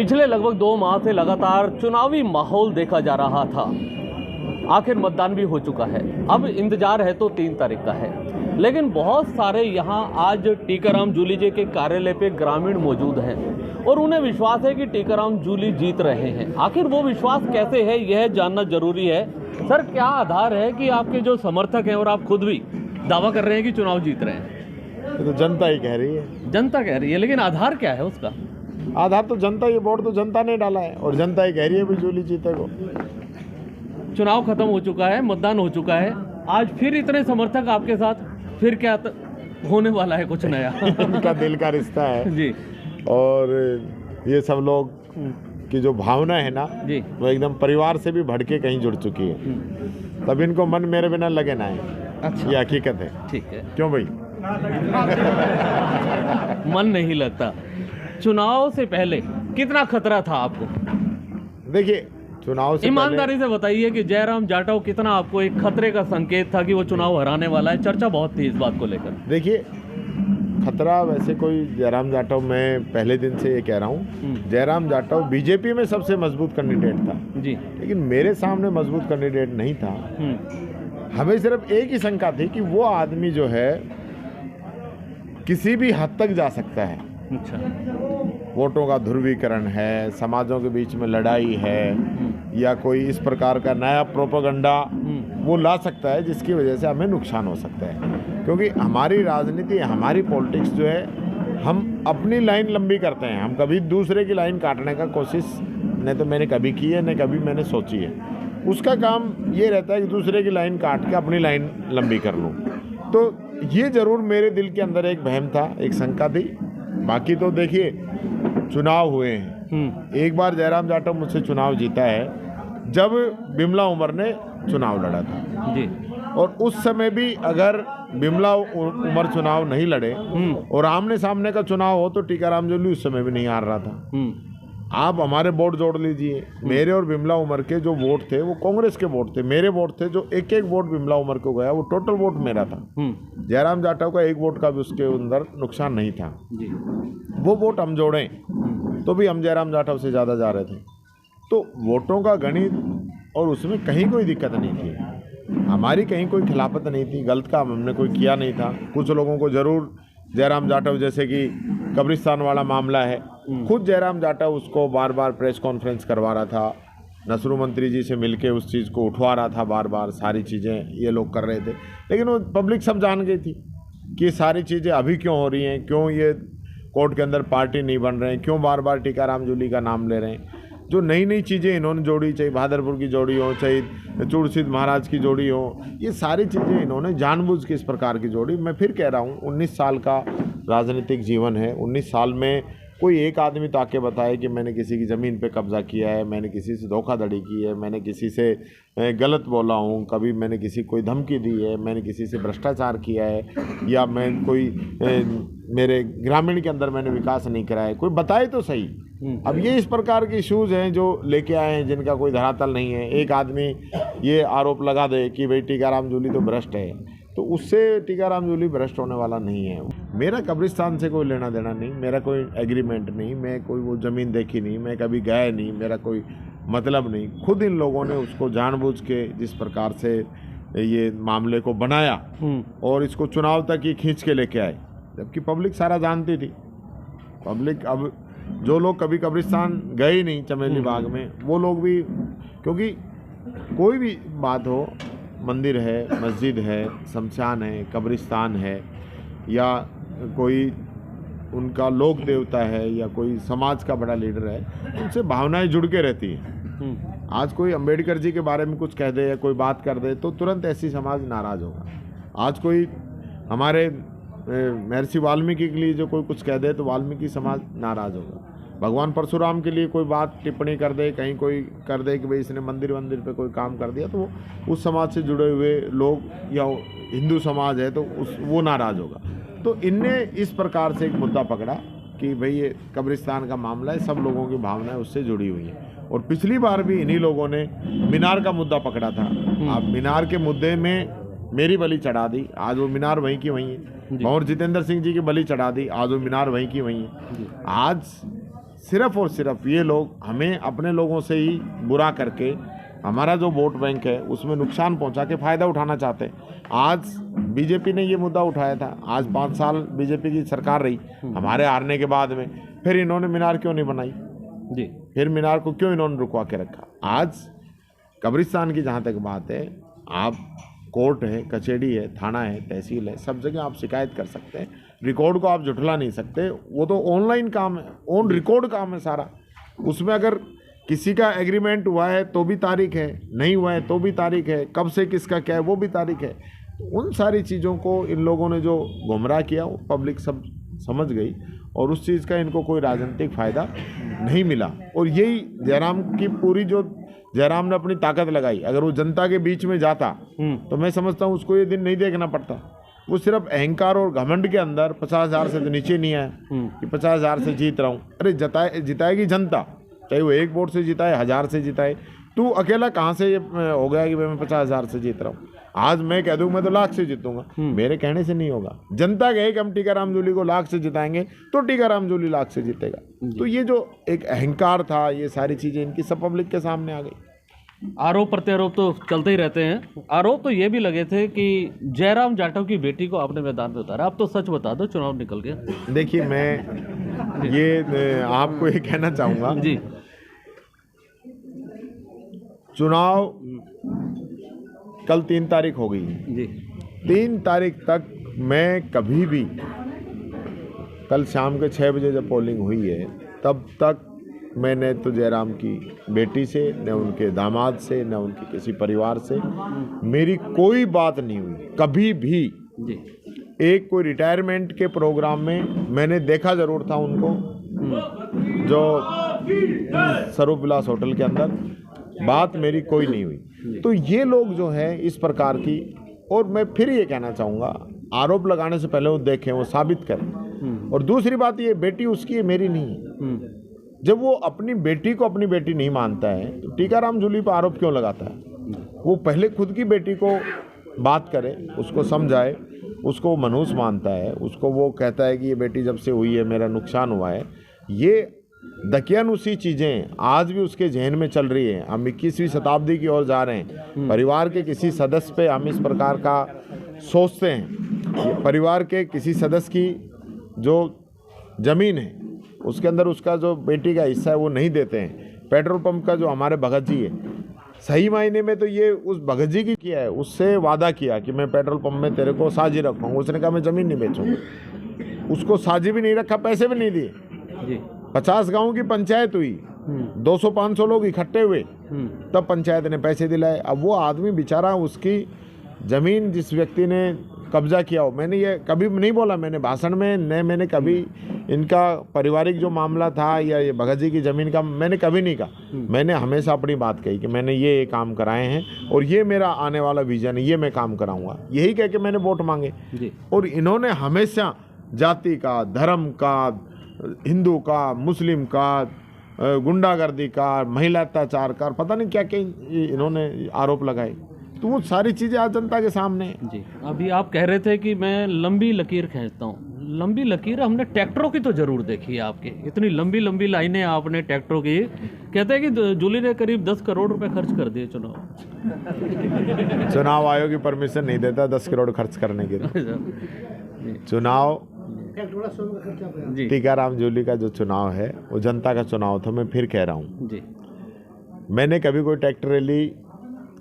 पिछले लगभग 2 माह से लगातार चुनावी माहौल देखा जा रहा था। आखिर मतदान भी हो चुका है, अब इंतजार है तो 3 तारीख का है। लेकिन बहुत सारे यहाँ आज टीकाराम जूली जी के कार्यालय पे ग्रामीण मौजूद हैं और उन्हें विश्वास है कि टीकाराम जूली जीत रहे हैं। आखिर वो विश्वास कैसे है, यह जानना जरूरी है। सर, क्या आधार है कि आपके जो समर्थक हैं और आप खुद भी दावा कर रहे हैं कि चुनाव जीत रहे हैं? तो जनता ही कह रही है। जनता कह रही है, लेकिन आधार क्या है उसका? आधार तो जनता, ये वोट तो जनता ने डाला है और जनता ही कह रही है भी जूली जीतेगा। चुनाव खत्म हो चुका है, मतदान हो चुका है, आज फिर इतने समर्थक आपके साथ, फिर क्या होने वाला है कुछ नया? उनका दिल का रिश्ता है जी। और ये सब लोग की जो भावना है ना जी, वो एकदम परिवार से भी भड़के कहीं जुड़ चुकी है। तब इनको मन मेरे बिना लगे ना है। अच्छा, ये हकीकत है। ठीक है। क्यों भाई? मन नहीं लगता। चुनाव से पहले कितना खतरा था आपको? देखिए, चुनाव से ईमानदारी से बताइए कि जयराम जाटव कितना आपको एक खतरे का संकेत था कि वो चुनाव हराने वाला है? चर्चा बहुत थी इस बात को लेकर। देखिए, खतरा वैसे कोई जयराम जाटव, मैं पहले दिन से ये कह रहा हूँ, जयराम जाटव बीजेपी में सबसे मजबूत कैंडिडेट था जी, लेकिन मेरे सामने मजबूत कैंडिडेट नहीं था। हमें सिर्फ एक ही शंका थी कि वो आदमी जो है किसी भी हद तक जा सकता है। अच्छा, वोटों का ध्रुवीकरण है, समाजों के बीच में लड़ाई है, या कोई इस प्रकार का नया प्रोपेगेंडा वो ला सकता है जिसकी वजह से हमें नुकसान हो सकता है। क्योंकि हमारी राजनीति, हमारी पॉलिटिक्स जो है, हम अपनी लाइन लंबी करते हैं, हम कभी दूसरे की लाइन काटने का कोशिश न तो मैंने कभी की है न कभी मैंने सोची है। उसका काम ये रहता है कि दूसरे की लाइन काट के अपनी लाइन लंबी कर लूँ। तो ये ज़रूर मेरे दिल के अंदर एक वहम था, एक शंका थी। बाकी तो देखिए, चुनाव हुए हैं। एक बार जयराम जाटव मुझसे चुनाव जीता है जब बिमला उमर ने चुनाव लड़ा था जी, और उस समय भी अगर बिमला उमर चुनाव नहीं लड़े और आमने सामने का चुनाव हो तो टीकाराम जूली उस समय भी नहीं हार रहा था। आप हमारे वोट जोड़ लीजिए, मेरे और बिमला उमर के जो वोट थे वो कांग्रेस के वोट थे, मेरे वोट थे। जो एक एक वोट बिमला उमर को गया वो टोटल वोट मेरा था। जयराम जाटव का एक वोट का भी उसके अंदर नुकसान नहीं था जी। वो वोट हम जोड़ें तो भी हम जयराम जाटव से ज़्यादा जा रहे थे। तो वोटों का गणित और उसमें कहीं कोई दिक्कत नहीं थी, हमारी कहीं कोई खिलाफत नहीं थी, गलत काम हमने कोई किया नहीं था। कुछ लोगों को ज़रूर जयराम जाटव, जैसे कि कब्रिस्तान वाला मामला है, खुद जयराम जाटव उसको बार बार प्रेस कॉन्फ्रेंस करवा रहा था, नसरू मंत्री जी से मिलके उस चीज़ को उठवा रहा था, बार बार सारी चीज़ें ये लोग कर रहे थे। लेकिन वो पब्लिक सब जान गई थी कि सारी चीज़ें अभी क्यों हो रही हैं, क्यों ये कोर्ट के अंदर पार्टी नहीं बन रहे हैं, क्यों बार बार टीकाराम जूली का नाम ले रहे हैं। जो नई नई चीज़ें इन्होंने जोड़ी, चाहे भादरपुर की जोड़ी हो, चाहे चूड़सीद महाराज की जोड़ी हो, ये सारी चीज़ें इन्होंने जानबूझ के इस प्रकार की जोड़ी। मैं फिर कह रहा हूँ, 19 साल का राजनीतिक जीवन है। 19 साल में कोई एक आदमी तो आके बताए कि मैंने किसी की ज़मीन पे कब्जा किया है, मैंने किसी से धोखाधड़ी की है, मैंने किसी से गलत बोला हूँ, कभी मैंने किसी कोई धमकी दी है, मैंने किसी से भ्रष्टाचार किया है, या मैं कोई मेरे ग्रामीण के अंदर मैंने विकास नहीं कराया है, कोई बताए तो सही। अब ये इस प्रकार के इश्यूज़ हैं जो लेके आए हैं जिनका कोई धरातल नहीं है। एक आदमी ये आरोप लगा दे कि भाई टीकाराम जूली तो भ्रष्ट है, तो उससे टीकाराम जूली भ्रष्ट होने वाला नहीं है। मेरा कब्रिस्तान से कोई लेना देना नहीं, मेरा कोई एग्रीमेंट नहीं, मैं कोई वो ज़मीन देखी नहीं, मैं कभी गया नहीं, मेरा कोई मतलब नहीं। खुद इन लोगों ने उसको जानबूझ के जिस प्रकार से ये मामले को बनाया और इसको चुनाव तक ही खींच के लेके आए, जबकि पब्लिक सारा जानती थी। पब्लिक, अब जो लोग कभी कब्रिस्तान गए ही नहीं चमेली बाग में, वो लोग भी, क्योंकि कोई भी बात हो, मंदिर है, मस्जिद है, शमशान है, कब्रिस्तान है, या कोई उनका लोक देवता है, या कोई समाज का बड़ा लीडर है, उनसे भावनाएं जुड़ के रहती हैं। आज कोई अंबेडकर जी के बारे में कुछ कह दे या कोई बात कर दे तो तुरंत ऐसी समाज नाराज़ होगा। आज कोई हमारे महर्षि वाल्मीकि के लिए जो कोई कुछ कह दे तो वाल्मीकि समाज नाराज़ होगा। भगवान परशुराम के लिए कोई बात टिप्पणी कर दे, कहीं कोई कर दे कि भाई इसने मंदिर पे कोई काम कर दिया, तो उस समाज से जुड़े हुए लोग, या हिंदू समाज है तो वो नाराज़ होगा। तो इनने इस प्रकार से एक मुद्दा पकड़ा कि भाई ये कब्रिस्तान का मामला है, सब लोगों की भावनाएं उससे जुड़ी हुई हैं। और पिछली बार भी इन्हीं लोगों ने मीनार का मुद्दा पकड़ा था। आप मीनार के मुद्दे में मेरी बलि चढ़ा दी, आज वो मीनार वहीं की वहीं है। और जितेंद्र सिंह जी की बलि चढ़ा दी, आज वो मीनार वहीं की वहीं है। आज सिर्फ और सिर्फ ये लोग हमें अपने लोगों से ही बुरा करके हमारा जो वोट बैंक है उसमें नुकसान पहुंचा के फ़ायदा उठाना चाहते हैं। आज बीजेपी ने ये मुद्दा उठाया था, आज 5 साल बीजेपी की सरकार रही हमारे हारने के बाद में, फिर इन्होंने मीनार क्यों नहीं बनाई जी, फिर मीनार को क्यों इन्होंने रुकवा के रखा। आज कब्रिस्तान की जहाँ तक बात है, आप कोर्ट है, कचहरी है, थाना है, तहसील है, सब जगह आप शिकायत कर सकते हैं। रिकॉर्ड को आप झुठला नहीं सकते, वो तो ऑनलाइन काम है, ऑन रिकॉर्ड काम है सारा। उसमें अगर किसी का एग्रीमेंट हुआ है तो भी तारीख है, नहीं हुआ है तो भी तारीख है, कब से किसका क्या है वो भी तारीख है। उन सारी चीज़ों को इन लोगों ने जो गुमराह किया वो पब्लिक सब समझ गई और उस चीज़ का इनको कोई राजनीतिक फ़ायदा नहीं मिला। और यही जयराम की पूरी जो जयराम ने अपनी ताकत लगाई, अगर वो जनता के बीच में जाता तो मैं समझता हूँ उसको ये दिन नहीं देखना पड़ता। वो सिर्फ अहंकार और घमंड के अंदर 50,000 से तो नीचे नहीं आया कि 50,000 से जीत रहा हूँ। अरे जिताएगी जनता, चाहे वो 1 वोट से जिताए, 1000 से जिताए। तू अकेला कहाँ से ये हो गया कि मैं 50,000 से जीत रहा हूँ। आज मैं कह दूँ मैं तो लाख से जीतूंगा, मेरे कहने से नहीं होगा। जनता कहे कि हम टीकाराम जूली को लाख से जिताएंगे तो टीकाराम जूली लाख से जीतेगा। तो ये जो एक अहंकार था, ये सारी चीज़ें इनकी सब पब्लिक के सामने आ गई। आरोप प्रत्यारोप तो चलते ही रहते हैं। आरोप तो ये भी लगे थे कि जयराम जाटव की बेटी को आपने मैदान में उतारा। अब तो सच बता दो, चुनाव निकल गया। देखिए, मैं ये आपको ये कहना चाहूँगा जी, चुनाव कल 3 तारीख हो गई जी, 3 तारीख तक मैं कभी भी, कल शाम के 6 बजे जब पोलिंग हुई है तब तक मैंने तो जयराम की बेटी से, न उनके दामाद से, न उनके किसी परिवार से मेरी कोई बात नहीं हुई कभी भी जी। एक कोई रिटायरमेंट के प्रोग्राम में मैंने देखा जरूर था उनको, जो स्वरूप विलास होटल के अंदर, बात मेरी कोई नहीं हुई। तो ये लोग जो है इस प्रकार की, और मैं फिर ये कहना चाहूँगा, आरोप लगाने से पहले वो देखें, वो साबित करें। और दूसरी बात, ये बेटी उसकी है, मेरी नहीं है। जब वो अपनी बेटी को अपनी बेटी नहीं मानता है तो टीकाराम जूली पर आरोप क्यों लगाता है? वो पहले खुद की बेटी को बात करे, उसको समझाए, उसको मनुष्य मानता है, उसको वो कहता है कि ये बेटी जब से हुई है मेरा नुकसान हुआ है। ये दकियानुसी चीज़ें आज भी उसके जहन में चल रही है। हम 21वीं शताब्दी की ओर जा रहे हैं। परिवार के किसी सदस्य पे हम इस प्रकार का सोचते हैं, परिवार के किसी सदस्य की जो ज़मीन है उसके अंदर उसका जो बेटी का हिस्सा है वो नहीं देते हैं। पेट्रोल पंप का जो हमारे भगत जी है, सही मायने में तो ये उस भगत जी की किया है, उससे वादा किया कि मैं पेट्रोल पंप में तेरे को साझी रखूँगा। उसने कहा मैं ज़मीन नहीं बेचूँगा, उसको साझी भी नहीं रखा, पैसे भी नहीं दिए जी। 50 गांव की पंचायत हुई, 200-500 लोग इकट्ठे हुए, तब पंचायत ने पैसे दिलाए। अब वो आदमी बेचारा, उसकी ज़मीन जिस व्यक्ति ने कब्जा किया हो, मैंने ये कभी नहीं बोला, मैंने भाषण में न मैंने कभी इनका पारिवारिक जो मामला था या ये भगत जी की ज़मीन का मैंने कभी नहीं कहा। मैंने हमेशा अपनी बात कही कि मैंने ये काम कराए हैं और ये मेरा आने वाला विजन है, ये मैं काम कराऊंगा, यही कह के मैंने वोट मांगे जी। और इन्होंने हमेशा जाति का, धर्म का, हिंदू का, मुस्लिम का, गुंडागर्दी का, महिला अत्याचार का, पता नहीं क्या क्या इन्होंने आरोप लगाए। तो वो सारी चीज़ें आज जनता के सामने हैं जी। अभी आप कह रहे थे कि मैं लंबी लकीर खींचता हूँ। लंबी लकीर हमने ट्रैक्टरों की तो जरूर देखी है आपकी, इतनी लंबी लंबी लाइनें आपने ट्रैक्टरों की। कहते हैं कि जूली ने करीब 10 करोड़ रुपए खर्च कर दिए चुनाव आयोग की परमिशन नहीं देता 10 करोड़ खर्च करने के लिए। चुनाव टीकाराम जूली का जो चुनाव है वो जनता का चुनाव था। मैं फिर कह रहा हूँ जी, मैंने कभी कोई ट्रैक्टर रैली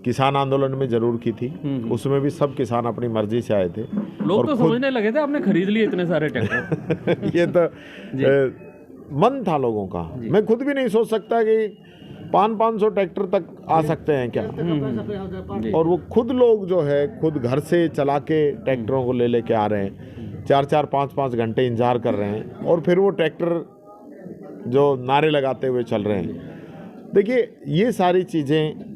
किसान आंदोलन में जरूर की थी, उसमें भी सब किसान अपनी मर्जी से आए थे। लोग तो समझने लगे थे आपने खरीद लिए इतने सारे ट्रैक्टर। ये तो मन था लोगों का। मैं खुद भी नहीं सोच सकता कि 500 ट्रैक्टर तक आ सकते हैं क्या। और वो खुद लोग जो है खुद घर से चला के ट्रैक्टरों को ले लेके आ रहे हैं, 4-4, 5-5 घंटे इंतजार कर रहे हैं और फिर वो ट्रैक्टर जो नारे लगाते हुए चल रहे हैं। देखिए, ये सारी चीज़ें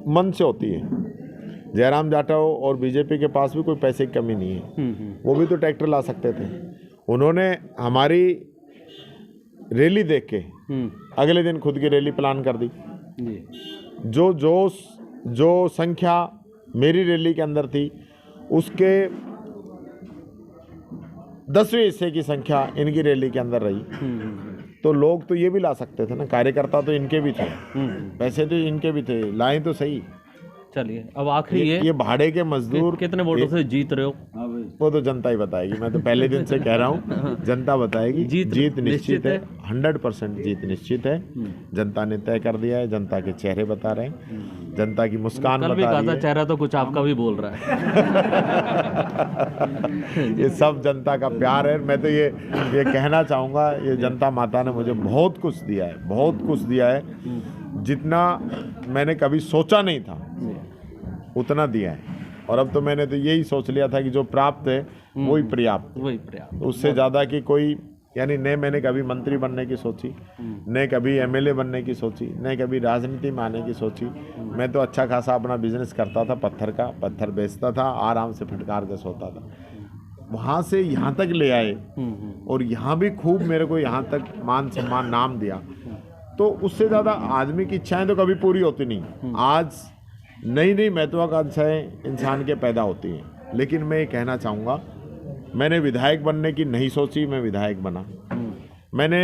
मन से होती है। जयराम जाटव और बीजेपी के पास भी कोई पैसे की कमी नहीं है, वो भी तो ट्रैक्टर ला सकते थे। उन्होंने हमारी रैली देख के अगले दिन खुद की रैली प्लान कर दी। जो जोश, जो संख्या मेरी रैली के अंदर थी उसके 10वें हिस्से की संख्या इनकी रैली के अंदर रही। तो लोग तो ये भी ला सकते थे ना, कार्यकर्ता तो इनके भी थे, पैसे तो इनके भी थे, लाए तो सही। चलिए अब आखिरी ये भाड़े के मजदूर कितने वोटों से जीत रहे हो? वो तो जनता ही बताएगी, मैं तो पहले दिन से कह रहा हूँ, जनता बताएगी। जीत निश्चित है, 100% जीत निश्चित है। जनता ने तय कर दिया है, जनता के चेहरे बता रहे हैं, जनता की मुस्कान कल भी बता कहा रही था है। चेहरा तो कुछ आपका भी बोल रहा है। ये सब जनता का प्यार है। मैं तो ये कहना चाहूँगा, ये जनता माता ने मुझे बहुत कुछ दिया है, बहुत कुछ दिया है, जितना मैंने कभी सोचा नहीं था उतना दिया है। और अब तो मैंने तो यही सोच लिया था कि जो प्राप्त है वही पर्याप्त, वही पर्याप्त। उससे ज़्यादा की कोई, यानी न मैंने कभी मंत्री बनने की सोची, न कभी एमएलए बनने की सोची, न कभी राजनीति में आने की सोची। मैं तो अच्छा खासा अपना बिजनेस करता था, पत्थर बेचता था, आराम से फटकार के सोता था। वहाँ से यहाँ तक ले आए और यहाँ भी खूब मेरे को यहाँ तक मान सम्मान नाम दिया, तो उससे ज़्यादा आदमी की इच्छाएं तो कभी पूरी होती नहीं। आज नई नई महत्वाकांक्षाएं इंसान के पैदा होती हैं, लेकिन मैं ये कहना चाहूँगा, मैंने विधायक बनने की नहीं सोची, मैं विधायक बना। मैंने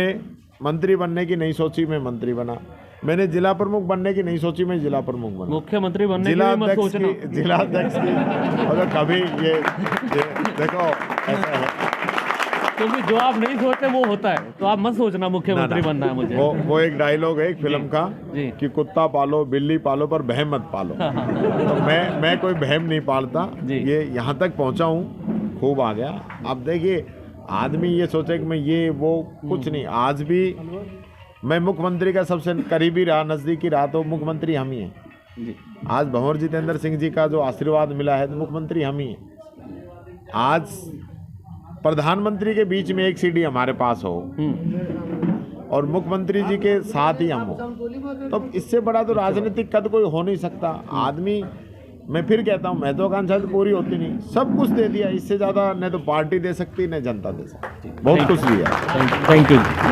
मंत्री बनने की नहीं सोची, मैं मंत्री बना। मैंने जिला प्रमुख बनने की नहीं सोची, मैं जिला प्रमुख बना। मुख्यमंत्री बनने की भी मत सोचना। जिलाध्यक्ष की अगर कभी ये देखो ऐसा है, क्योंकि जो आप नहीं सोचते वो होता है, तो आप मत सोचना मुख्यमंत्री बनना है मुझे। वो एक डायलॉग है एक फिल्म का जी। कि कुत्ता पालो बिल्ली पालो पर बहम मत पालो। तो मैं कोई बहम नहीं पालता। ये यहाँ तक पहुँचा हूँ, खूब आ गया। अब देखिए, आदमी ये सोचे कि मैं ये वो कुछ नहीं। आज भी मैं मुख्यमंत्री का सबसे करीबी रहा, नज़दीकी रहा, तो मुख्यमंत्री हम ही हैं। आज भंवर जितेंद्र सिंह जी का जो आशीर्वाद मिला है तो मुख्यमंत्री हम ही हैं। आज प्रधानमंत्री के बीच में एक सीढ़ी हमारे पास हो और मुख्यमंत्री जी के साथ ही हम हो, तो इससे बड़ा तो राजनीतिक कद कोई हो नहीं सकता। आदमी, मैं फिर कहता हूँ, महत्वाकांक्षा तो पूरी होती नहीं, सब कुछ दे दिया, इससे ज़्यादा न तो पार्टी दे सकती न जनता दे सकती, बहुत कुछ दिया। Thank you.